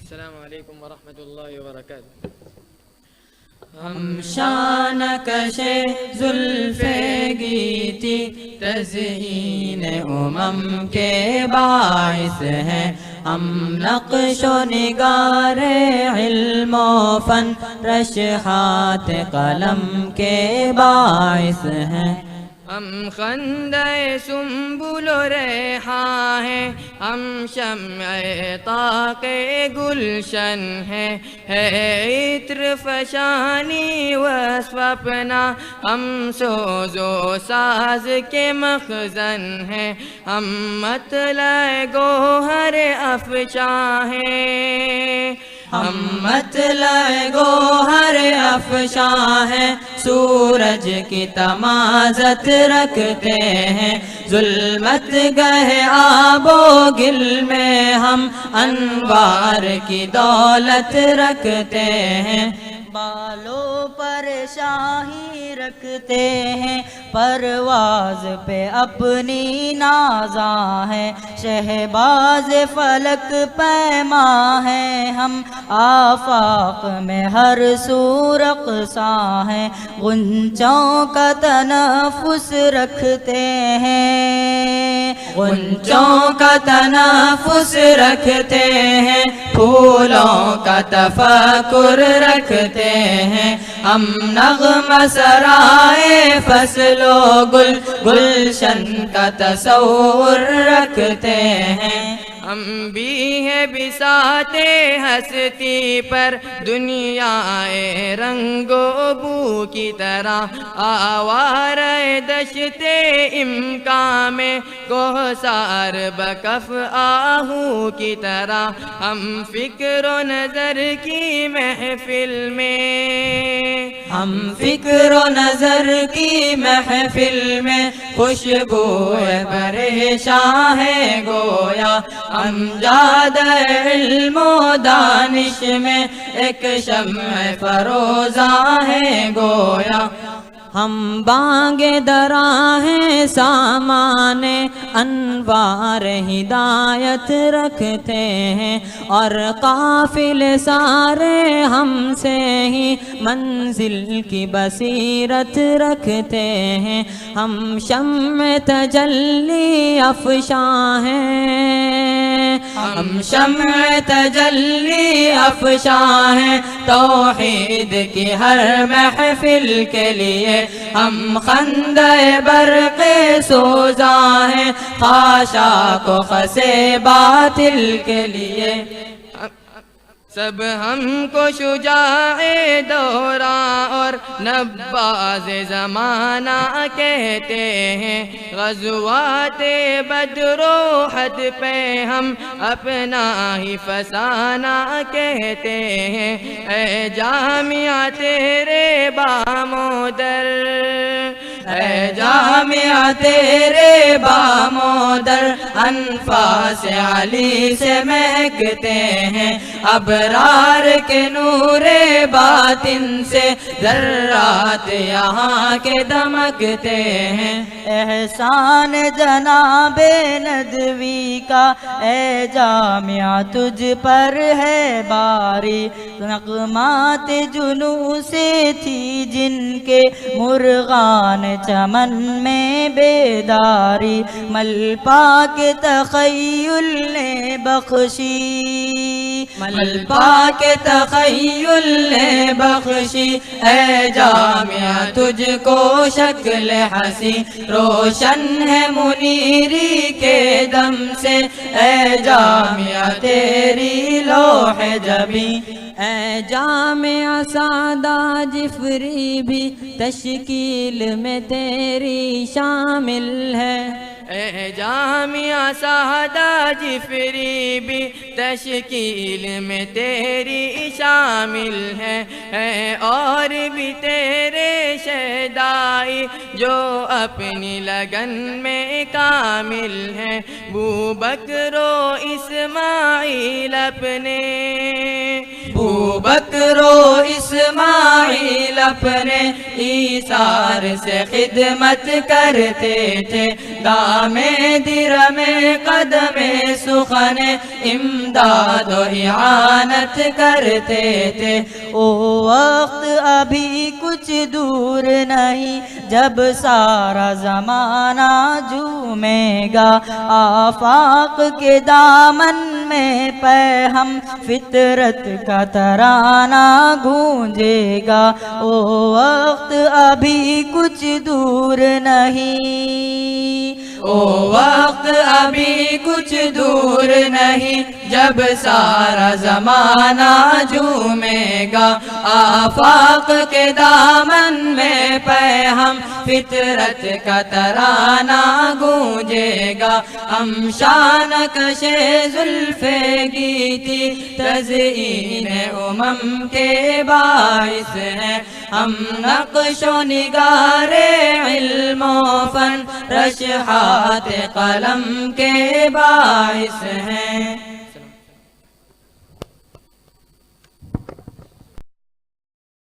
السلام علیکم ورحمۃ اللہ وبرکاتہ۔ ہم شان کش زلف گیتی تزئین امم کے باعث ہیں، ہم نقش و نگار علم و فن رشحات قلم کے باعث ہیں۔ ہم خندہ سنبل و ریحاں ہیں، ہم شمع طاق گلشن ہیں، ہے عطر فشانی وصف اپنا، ہم سوز و ساز کے مخزن ہیں، ہم مطلع گوہر افشاں ہیں، ہم مطلع گوہر افشاں ہیں، سورج کی تمازت رکھتے ہیں، ظلمت گہے آب و گل میں ہم انوار کی دولت رکھتے ہیں، بالوں پر شاہی رکھتے ہیں، پرواز پہ اپنی نازاں ہیں، شہباز فلک پیما ہیں ہم، آفاق میں ہر سو رقصاں ہیں، غنچوں کا تنفس رکھتے ہیں، غنچوں کا تنفس رکھتے ہیں، پھولوں کا تفکر رکھتے ہیں، ہم نغمہ سرائے فصل و گل گلشن کا تصور رکھتے ہیں، ہم بھی ہیں بساط ہستی پر دنیا رنگ و بو کی طرح، آوارہ دشت امکان میں کوثر بکف آہو کی طرح، ہم فکر و نظر کی محفل میں، ہم فکر و نظر کی محفل میں خوشبو پریشاں ہے گویا، امجاد علم و دانش میں ایک شمع فروزاں ہے گویا، ہم بانگ دراں ہیں سامان انوار ہدایت رکھتے ہیں، اور قافل سارے ہم سے ہی منزل کی بصیرت رکھتے ہیں، ہم شمع تجلی افشاں ہیں، ہم شمع تجلی افشاں ہیں، توحید کی ہر محفل کے لیے ہم خندہ برق سوزاں ہیں، خاشاک و خسِ باطل کے لیے، سب ہم کو شجاع دوراں اور نباز زمانہ کہتے ہیں، غزوات بدر و احد پہ ہم اپنا ہی فسانہ کہتے ہیں، اے جامعہ تیرے بام و در، اے جامعہ تیرے بام و در، انفاس علی سے مہکتے ہیں، ابرار کے نور باطن سے ذرات یہاں کے دمکتے ہیں، احسان جناب ندوی کا اے جامعہ تجھ پر ہے باری، نغمات جنوں سے تھی جن کے مرغان چمن میں بیداری، ملپا کے تخیل نے بخشی، ملپا کے تخیل نے بخشی، اے جامعہ تجھ کو شکل حسی، روشن ہے منیری کے دم سے، اے جامعہ تیری لوح جبی، اے جامعہ سادہ جفری بھی تشکیل میں تیری شامل ہے، اے جامعہ سادہ جفری بھی تشکیل میں تیری شامل ہے، اور بھی تیرے شہدائی جو اپنی لگن میں کامل ہیں، بو بکر و اسماعیل اپنے، بو بکر و اسماعیل اپنے ایثار سے خدمت کرتے تھے، دامِ درم قدم سخن امداد و اعانت کرتے تھے۔ او وقت ابھی کچھ دور نہیں جب سارا زمانہ جھومے گا، آفاق کے دامن میں پہ ہم فطرت کا ترانہ گونجے گا۔ او وقت ابھی کچھ دور نہیں، او وقت ابھی کچھ دور نہیں جب سارا زمانہ جھومے گا، آفاق کے دامن میں پہ ہم فطرت کا ترانہ گونجے گا۔ ہم شان کشے زلف گیتی تزئین امم کے باعث ہیں، ہم نقش و نگار علم و فن رشحات قلم کے باعث ہیں۔